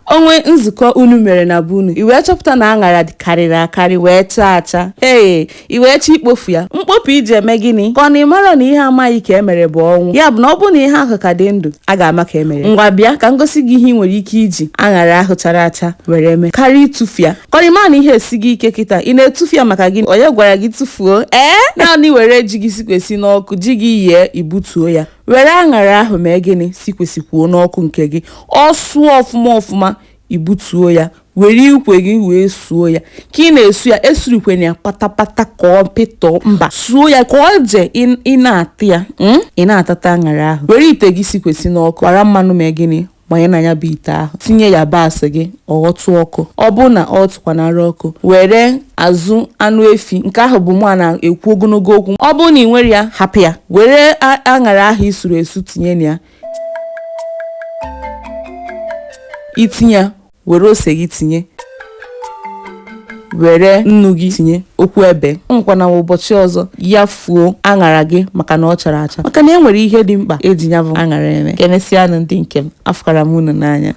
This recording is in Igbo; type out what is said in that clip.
onwe nzukọ unu mere na be unu, i wee chọpụta na aṅara karịrị akarị wee chaa acha, i wee chọ ikpofu ya. Mkpopu iji eme gịnị? Ka ọ na ịmara na ihe amaghị ka emere bụ ọnwụ. Ya bụ na ọ bụrụ na ihe ahụ ka dị ndụ, a ga-ama ka emere. Ngwa bịa ka m gosi gị ihe ị nwere ike iji aṅara ahụ chara acha were eme karịa ịtụfu ya. Ka ọ na ịmara na ihe esighị ike kịta, ị na-etufu ya maka gịnị? Onye gwara gị tụfuo? Naanị were ji gị sikwesị n'ọkụ, ji gị yee, ibutuo ya. Were aṅara ahụ mee gịnị? Sikwesịkwuo n'ọkụ nke gị. Ọ sụọ ọfụma ibutuo ya. Were ikwe gị wee suo ya. Ka ị na-esu ya, esurikwana ya patapata ka ọ pịtọọ. Mba, suo ya ka ọ je ị na-ata ya. Ị na-atata aṅara ahụ. Were ite gị sikwesị n'ọkụ, gbara mmanụ mee gịnị? Gbanye na ya bụ ite ahụ. Tinye yabasị gị, ọghọtụ ọkụ. Ọ bụ na ọ tụkwanara ọkụ, were azụ anụ efi, nke ahụ bụ mụ na-ekwu ogologo okwu. Ọ bụ na ị nwere ya, hapụ ya. Were aṅara ahụ isuru esu tinye na ya. Itinye ya, were ose gị tinye, were nnu gị tinye, okwu ebe. Nkwana ụbọchị ọzọ ya fuo aṅara gị maka na ọ chara acha, maka na enwere ihe dị mkpa eji ya bụ aṅara eme. Kenesịanụ ndị nke m, afụkara m unu n'anya.